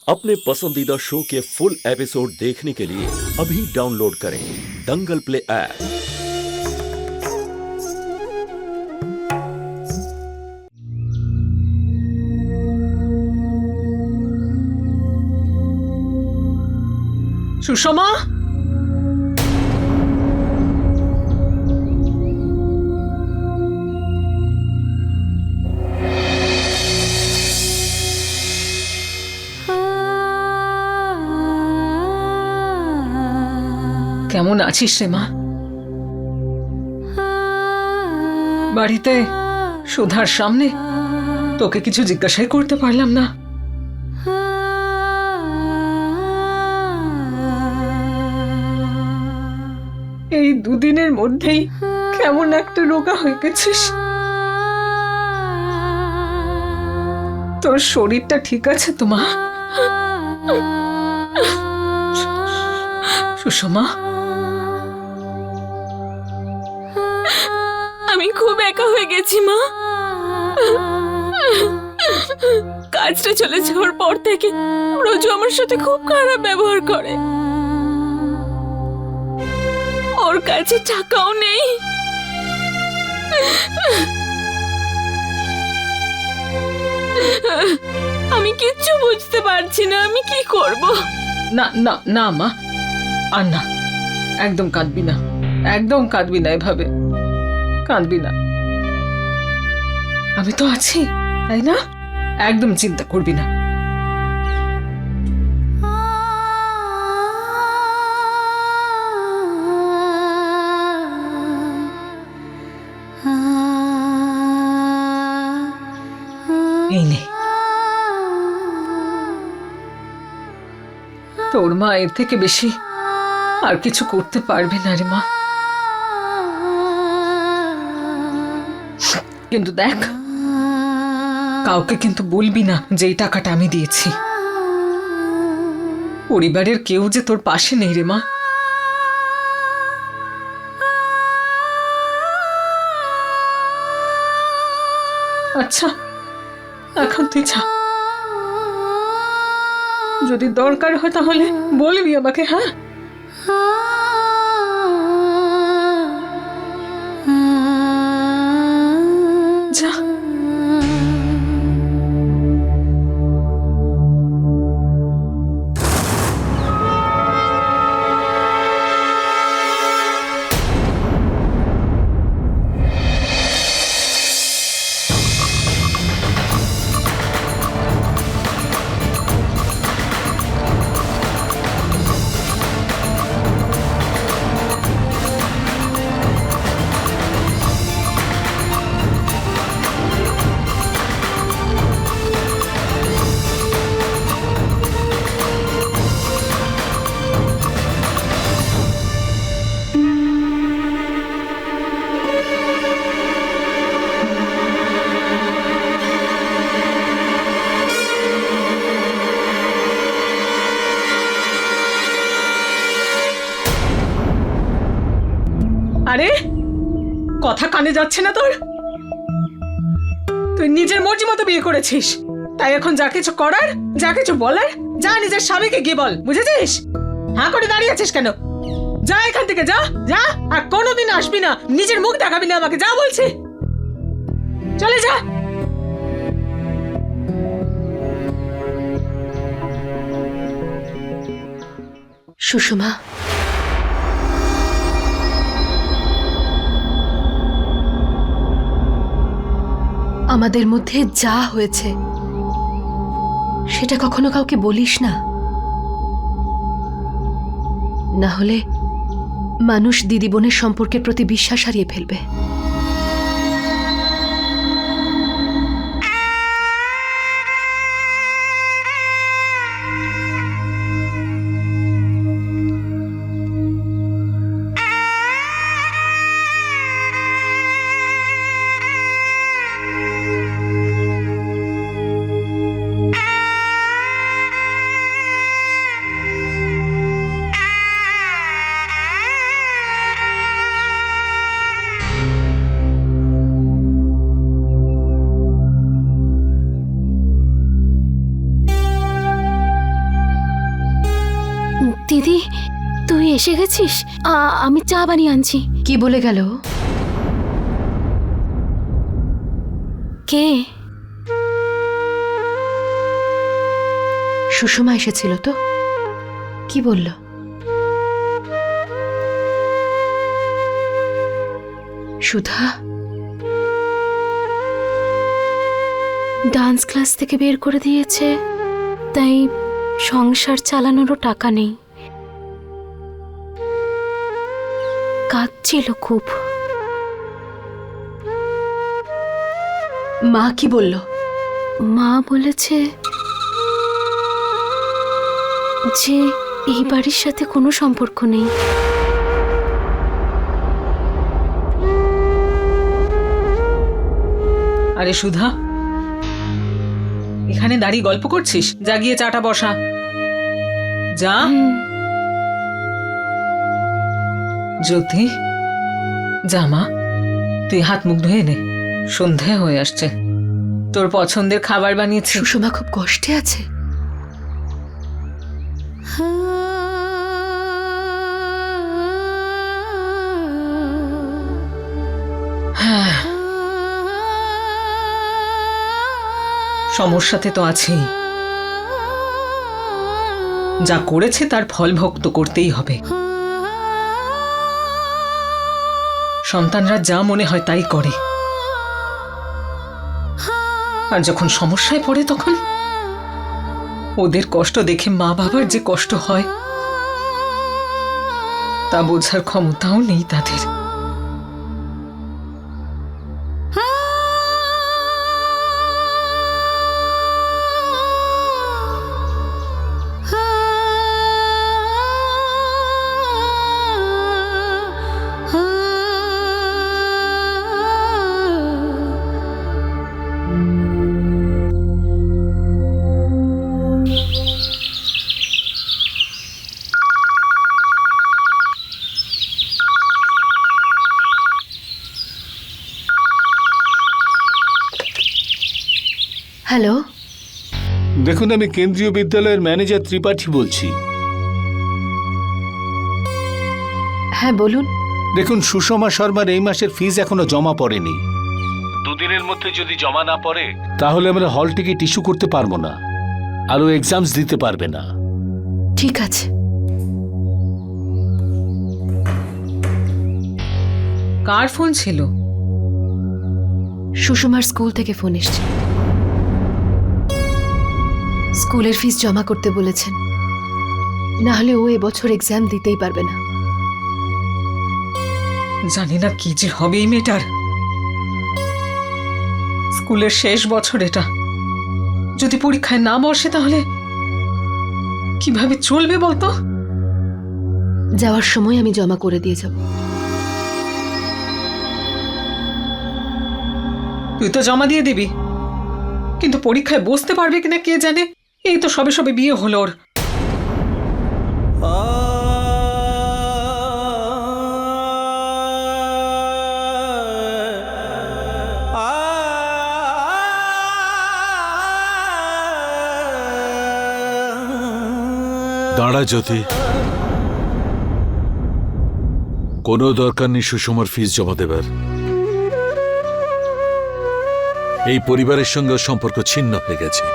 अपने पसंदीदा शो के फुल एपिसोड देखने के लिए अभी डाउनलोड करें दंगल प्ले ऐप। সুষমা, কেমন আছিস রে মা? বাড়িতে সুধার সামনে তোকে কিছু জিজ্ঞাসাই করতে পারলাম না। এই দুদিনের মধ্যেই কেমন একটা রোগা হয়ে গেছিস। তোর শরীরটা ঠিক আছে তো মা? সুষমা, আমি খুব একা হয়ে গেছি মা। কাজটা চলে যাওয়ার পর থেকে রোজু আমার সাথে খুব খারাপ ব্যবহার করে। ওর কাছে টাকাও নেই। আমি কিচ্ছু বুঝতে পারছি না, আমি কি করব। না না না মা, আর না, একদম কাঁদবি না, একদম কাঁদবি না, এভাবে কাঁদবি না। আমি তো আছি, তাই না? একদম চিন্তা করবি না। এই নে, তোর মা এর থেকে বেশি আর কিছু করতে পারবে না রে মা। কিন্তু দেখ, কাউকে কিন্তু বলবি না যে এই টাকাটা আমি দিয়েছি। পরিবারের কেউ যে তোর পাশে নেই রে মা। আচ্ছা, এখন তুই যা। যদি দরকার হয় তাহলে বলবি আমাকে, হ্যাঁ? যা। আরে, কথা কানে যাচ্ছে না তোর? তুই নিজের মর্জি মতো বিয়ে করেছিস, তাই এখন যা কিছু করার, যা কিছু বলার, যা নিজের স্বামীকে গিয়ে বল, বুঝেছিস? হ্যাঁ করে দাঁড়িয়ে আছিস কেন? যা এখান থেকে, যা যা, আর কোনোদিন আসবি না, নিজের মুখ দেখাবি না আমাকে, যা বলছি। চলে যা। সুষমা, আমাদের মধ্যে যা হয়েছে সেটা কখনো কাউকে বলিস না, না হলে মানুষ দিদি বোনের সম্পর্কের প্রতি বিশ্বাস হারিয়ে ফেলবে। দিদি তুই এসে গেছিস? আমি চা বানিয়ে আনছি। কি বলে গেল? কে? সুষমা এসেছিল তো, কি বলল? সুধা ডান্স ক্লাস থেকে বের করে দিয়েছে, তাই সংসার চালানোরও টাকা নেই। কাঁদছিল খুব। মা কি বলল? মা বলেছে যে এই বাড়ির সাথে কোনো সম্পর্ক নেই। আরে সুধা, এখানে দাঁড়িয়ে গল্প করছিস? যা গিয়ে চাটা বসা যা। জ্যোতি, যা মা, তুই হাত মুখ ধুয়ে নে, সন্ধে হয়ে আসছে। তোর পছন্দের খাবার বানিয়েছি। সুষমা খুব কষ্টে আছে। হ্যাঁ, সমস্যাতে তো আছেই। যা করেছে তার ফল ভোগ তো করতেই হবে। সন্তানরা যা মনে হয় তাই করে, আর যখন সমস্যায় পড়ে তখন ওদের কষ্ট দেখে মা বাবার যে কষ্ট হয় তা বোঝার ক্ষমতাও নেই তাদের। হ্যালো, দেখুন, আমি কেন্দ্রীয় বিদ্যালয়ের ম্যানেজার ত্রিপাঠী বলছি। হ্যাঁ বলুন। দেখুন, সুষমা শর্মার এই মাসের ফিস এখনো জমা পড়েনি। দুদিনের মধ্যে যদি জমা না পড়ে তাহলে আমরা হল টিকিট ইস্যু করতে পারবো না, আর ও এক্সামস দিতে পারবে না। ঠিক আছে। কার ফোন ছিল? সুষমার স্কুল থেকে ফোন এসছে। স্কুলের ফিস জমা করতে বলেছেন, না হলে ও এবছর এক্সাম দিতেই পারবে না। জানি না কি যে হবে এই মেয়েটার। স্কুলের শেষ বছর এটা, যদি পরীক্ষায় না বসে তাহলে কিভাবে চলবে বলতো? যাওয়ার সময় আমি জমা করে দিয়ে যাব। তুই তো জমা দিয়ে দিবি, কিন্তু পরীক্ষায় বসতে পারবে কিনা কে জানে। এই তো সবে সবে বিয়ে হলো ওর। দাঁড়া জ্যোতি, কোনো দরকার নেই সুষমার ফিস জমা দেবার। এই পরিবারের সঙ্গে ওর সম্পর্ক ছিন্ন হয়ে গেছে।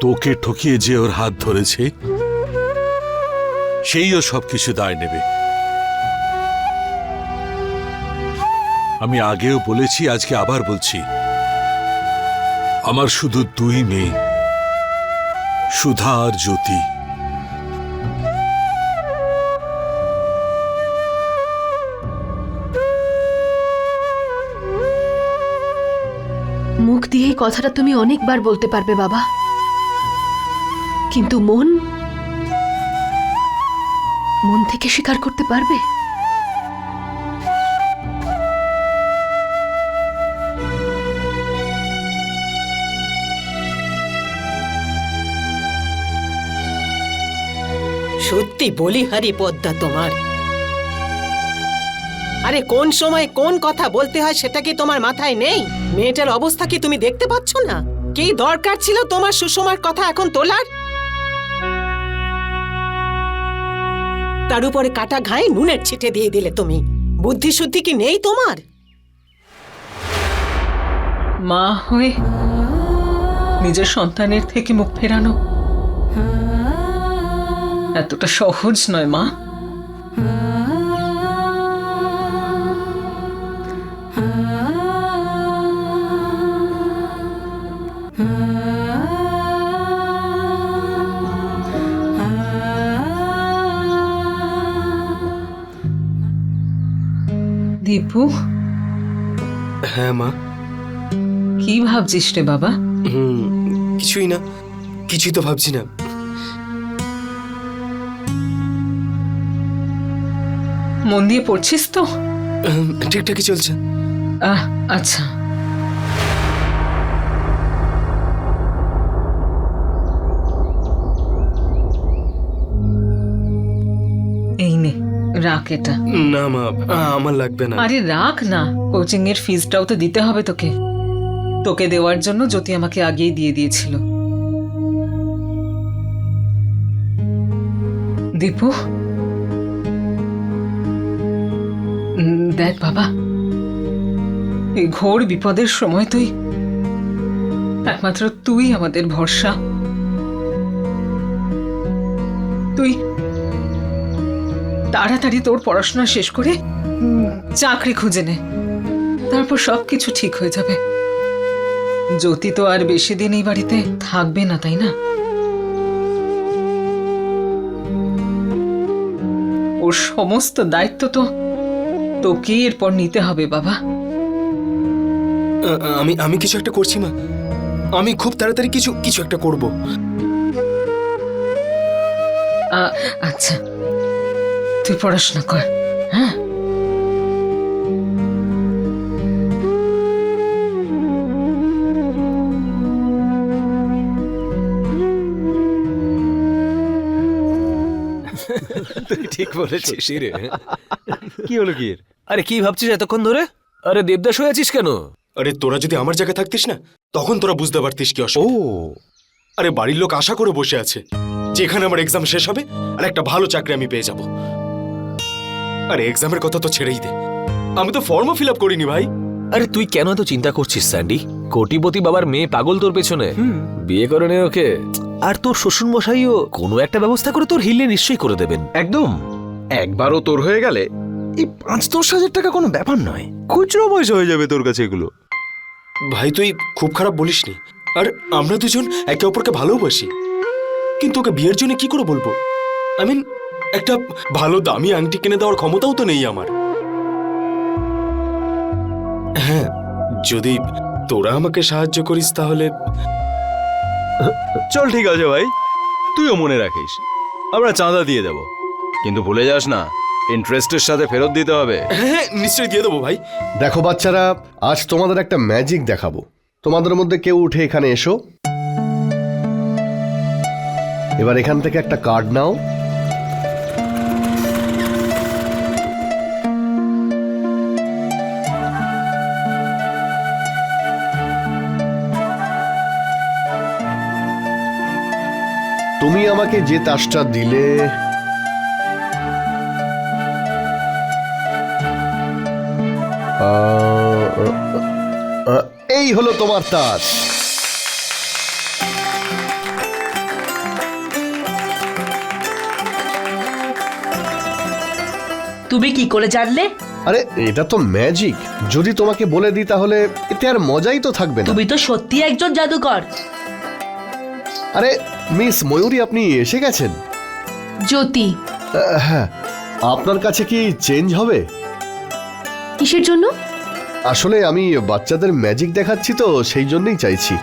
তোকে ঠকিয়ে যে ওর হাত ধরেছে সেই ও সবকিছু দায় নেবে। আমি আগেও বলেছি, আজকে আবার বলছি, আমার শুধু দুই মেয়ে, সুধা আর জ্যোতি। মুখ দিয়ে এই কথাটা তুমি অনেকবার বলতে পারবে বাবা, কিন্তু মন থেকে স্বীকার করতে পারবে? সত্যি বলিহারি পদ্মা তোমার। আরে কোন সময় কোন কথা বলতে হয় সেটা কি তোমার মাথায় নেই? মেয়েটার অবস্থা কি তুমি দেখতে পাচ্ছ না? কি দরকার ছিল তোমার সুষমার কথা এখন তোলার? তার উপরে কাটা ঘায়ে নুনের ছিটে দিয়ে দিলে তুমি। বুদ্ধি শুদ্ধি কি নেই তোমার? মা হয়ে নিজের সন্তানের থেকে মুখ ফেরানো এতটা সহজ নয় মা। দীপু, হ্যাঁ মা। কি ভাবছিস রে বাবা? কিছুই না, কিছুই তো ভাবছি না। মন দিয়ে পড়ছিস তো? ঠিকঠাকই চলছে। আচ্ছা। এই নে, রাখ এটা। না মা, আমার লাগবে না। আরে রাখ না, কোচিং এর ফিজটাও তো দিতে হবে তোকে। তোকে দেওয়ার জন্য জ্যোতি আমাকে আগেই দিয়ে দিয়েছিল। দীপু, দেখ বাবা, এই ঘোর বিপদের সময় একমাত্র তুই আমাদের ভরসা। তুই তাড়াতাড়ি তোর পড়াশোনা শেষ করে চাকরি খুঁজে নে, তারপর সবকিছু ঠিক হয়ে যাবে। জ্যোতি তো আর বেশি দিন এই বাড়িতে থাকবে না, তাই না? ওর সমস্ত দায়িত্ব তো তোকে এরপর নিতে হবে বাবা। আমি কিছু একটা করছি মা, আমি খুব তাড়াতাড়ি কিছু একটা করব। আচ্ছা, তুই পড়াশোনা কর। হ্যাঁ, তুই ঠিক বলেছিস রে। কি হলো কি? আরে কি ভাবছিস এতক্ষণ ধরে? আরে দেবদাস হয়ে আছিস কেন? আরে তোরা যদি আমার জায়গায় থাকতিস না, তখন তোরা বুঝতে পারতিস কি অসুবিধা। আরে বাড়ির লোক আশা করে বসে আছে যে এখানে আমার এক্সাম শেষ হবে আর একটা ভালো চাকরি আমি পেয়ে যাব। আরে এক্সামের কথা তো ছেড়েই দে, আমি তো ফর্মও ফিল আপ করিনি ভাই। আরে তুই কেন এত চিন্তা করছিস স্যান্ডি? কোটিপতি বাবার মেয়ে পাগল তোর পেছনে, বিয়ে করে নে ওকে। আর তোর শ্বশুর মশাইও কোনো একটা ব্যবস্থা করে তোর হিলে নিশ্চয়ই করে দেবেন। একদম, একবারও তোর হয়ে গেলে এই ৫-১০ হাজার টাকা কোনো ব্যাপার নয়, খুচরো পয়সা হয়ে যাবে তোর কাছে এগুলো। ভাই তুই খুব খারাপ বলিসনি। আর আমরা দুজন একে অপরকে ভালোবাসি, কিন্তু ওকে বিয়ের জন্য কি করে বলবো? আই মিন, একটা ভালো দামি আংটি কিনে দেওয়ার ক্ষমতাও তো নেই আমার। হ্যাঁ, যদি তোরা আমাকে সাহায্য করিস তাহলে। চল ঠিক আছে ভাই, তুইও মনে রাখিস আমরা চাঁদা দিয়ে দেব, কিন্তু ভুলে যাস না ইন্টারেস্টের সাথে ফেরত দিতে হবে। হ্যাঁ, নিশ্চয়ই দিয়ে দেবো ভাই। দেখো বাচ্চারা, আজ তোমাদের একটা ম্যাজিক দেখাবো। তোমাদের মধ্যে কেউ উঠে এখানে এসো। এবার এখান থেকে একটা কার্ড নাও। তুমি আমাকে যে তাসটা দিলে এই হলো তোমার তাস। তুমি কি করে জানলে? আরে এটা তো ম্যাজিক, যদি তোমাকে বলে দিই তাহলে এতে আর মজাই তো থাকবে না। তুমি তো সত্যি একজন জাদুকর। আরে মিস ময়ূরী, আপনি এসে গেছেন। জ্যোতি, হ্যাঁ, আপনার কাছে কি চেঞ্জ হবে? কিসের জন্য? আসলে আমি বাচ্চাদের ম্যাজিক দেখাচ্ছি তো, সেই জন্যই চাইছি।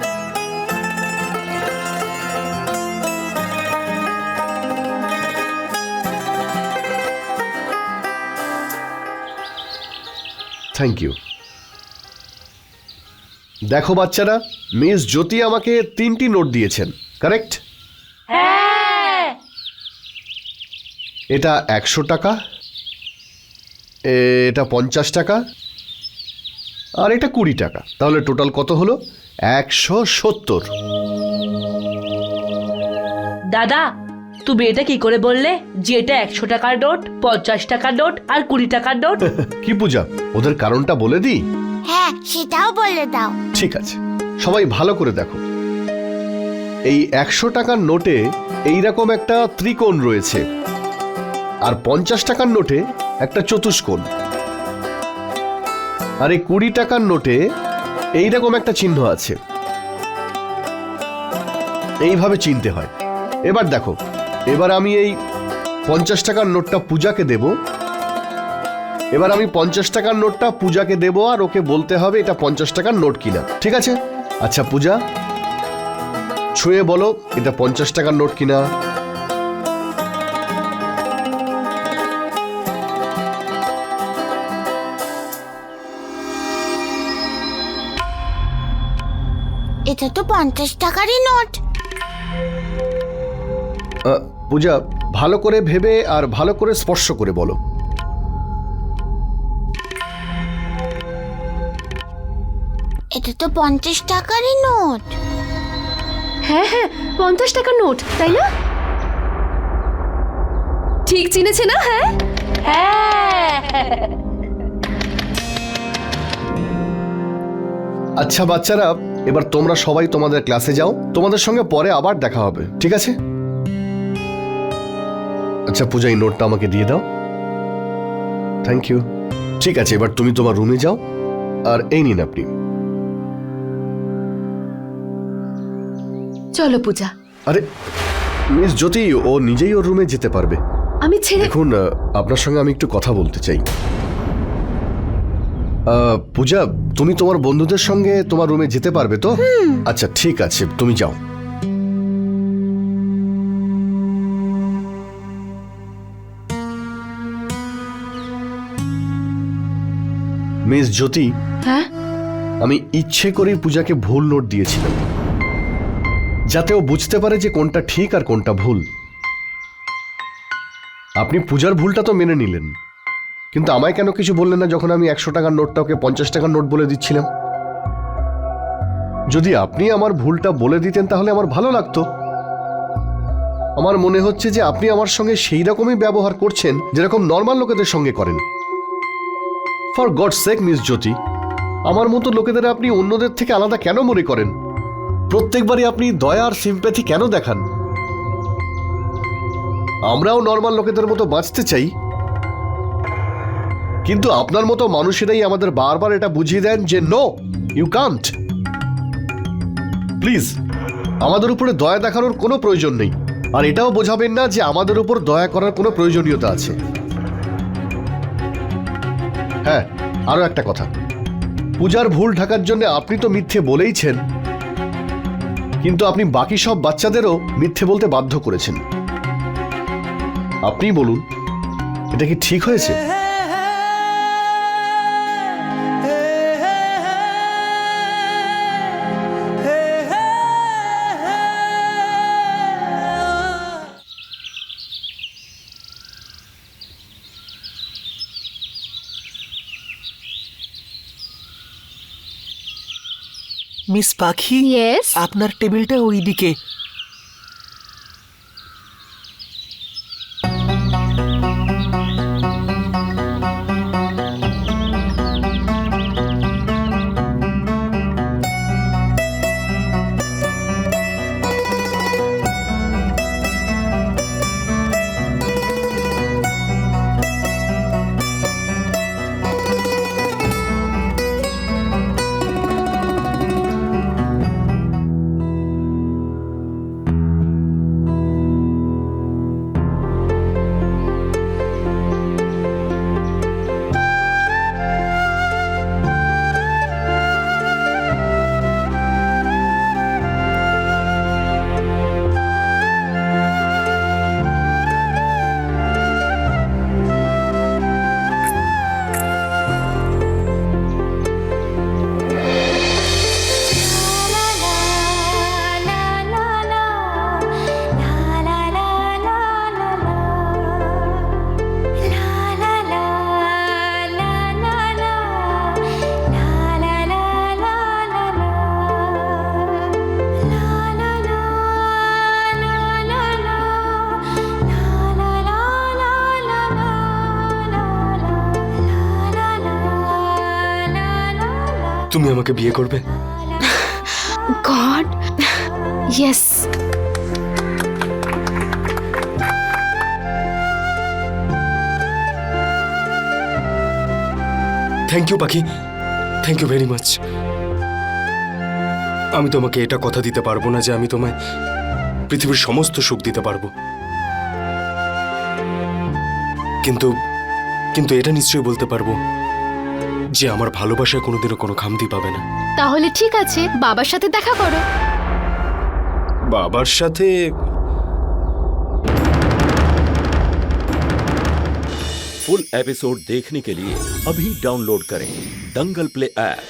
Thank you. দেখো বাচ্চারা, মিস জ্যোতি আমাকে 3টি নোট দিয়েছেন, কারেক্ট? হ্যাঁ। এটা 100 টাকা, এটা 50 টাকা আর এটা 20 টাকা, তাহলে টোটাল কত হলো? 170। দাদা তুমি এটা কি করে বললে যে এটা 100 টাকার নোট, 50 টাকার নোট আর 20 টাকার নোট? কি পূজা, ওদের কারণটা বলে দিই? হ্যাঁ সেটাও বলে দাও। ঠিক আছে, সবাই ভালো করে দেখো। এই 100 টাকার নোটে এইরকম একটা ত্রিকোণ রয়েছে, আর 50 টাকার নোটে একটা চতুষ্কোণ, আর এই 20 টাকার নোটে এইরকম একটা চিহ্ন আছে। এইভাবে চিনতে হয়। এবার দেখো, এবার আমি এই 50 টাকার নোটটা পূজাকে দেব। এবার আমি 50 টাকার নোটটা পূজাকে দেব, আর ওকে বলতে হবে এটা 50 টাকার নোট কিনা। ঠিক আছে? আচ্ছা পূজা, ছুঁয়ে বলো এটা 50 টাকার নোট কিনা। এটা তো 50 টাকারই নোট। পূজা, ভালো করে ভেবে আর ভালো করে স্পর্শ করে বলো। এটা তো 50 টাকারই নোট। হ্যাঁ হ্যাঁ, 50 টাকার নোট, তাই না? ঠিক চিনেছে না? হ্যাঁ হ্যাঁ। আচ্ছা বাচ্চারা, এবার তোমরা সবাই তোমাদের ক্লাসে যাও, তোমাদের সঙ্গে পরে আবার দেখা হবে, ঠিক আছে? আচ্ছা পূজা, এই নোটটা আমাকে দিয়ে দাও। Thank you. ঠিক আছে, এবার তুমি তোমার রুমে যাও, আর এই নিন আপনি। চলো পূজা। আরে মিস জ্যোতি, ও নিজেই ওর রুমে যেতে পারবে। আমি ছেড়ে দেখুন, আপনার সঙ্গে আমি একটু কথা বলতে চাই। পূজা, তুমি তোমার বন্ধুদের সঙ্গে তোমার রুমে যেতে পারবে তো? আচ্ছা ঠিক আছে, তুমি যাও। মিস জ্যোতি, হ্যাঁ আমি ইচ্ছে করেই পূজাকে ভুল নোট দিয়েছিলাম, যাতে ও বুঝতে পারে যে কোনটা ঠিক আর কোনটা ভুল। আপনি পূজার ভুলটা তো মেনে নিলেন, কিন্তু আমায় কেন কিছু বললেন না যখন আমি 100 টাকার নোটটা ওকে 50 টাকার নোট বলে দিচ্ছিলাম? যদি আপনি আমার ভুলটা বলে দিতেন তাহলে আমার ভালো লাগতো। আমার মনে হচ্ছে যে আপনি আমার সঙ্গে সেই রকমই ব্যবহার করছেন যেরকম নর্মাল লোকেদের সঙ্গে করেন। ফর গড সেক মিস জ্যোতি, আমার মতো লোকেদের আপনি অন্যদের থেকে আলাদা কেন মনে করেন? প্রত্যেকবারই আপনি দয়া আর সিম্প্যাথি কেন দেখান? আমরাও নর্মাল লোকেদের মতো বাঁচতে চাই, কিন্তু আপনার মতো মানুষেরাই আমাদের বারবার এটা বুঝিয়ে দেন যে নো, ইউ কান্ট। প্লিজ, আমাদের উপরে দয়া দেখানোর কোনো প্রয়োজন নেই, আর এটাও বোঝাবেন না যে আমাদের উপর দয়া করার কোনো প্রয়োজনীয়তা আছে। হ্যাঁ, আরো একটা কথা, পূজার ভুল ঢাকার জন্য আপনি তো মিথ্যে বলেইছেন, কিন্তু আপনি বাকি সব বাচ্চাদেরও মিথ্যে বলতে বাধ্য করেছেন। আপনি বলুন, এটা কি ঠিক হয়েছে? মিস পাখি, ইয়েস। আপনার টেবিলটা ওইদিকে। তুমি আমাকে বিয়ে করবে? God yes. থ্যাংক ইউ পাখি, থ্যাংক ইউ ভেরি মাচ। আমি তোমাকে এটা কথা দিতে পারবো না যে আমি তোমায় পৃথিবীর সমস্ত সুখ দিতে পারবো, কিন্তু কিন্তু এটা নিশ্চয়ই বলতে পারবো যে আমার ভালোবাসায় কোনোদিনও কোনো খামতি পাবে না। তাহলে ঠিক আছে, বাবার সাথে দেখা করো। বাবার সাথে? फुल एपिसोड देखने के लिए अभी डाउनलोड करें दंगल प्ले ऐप।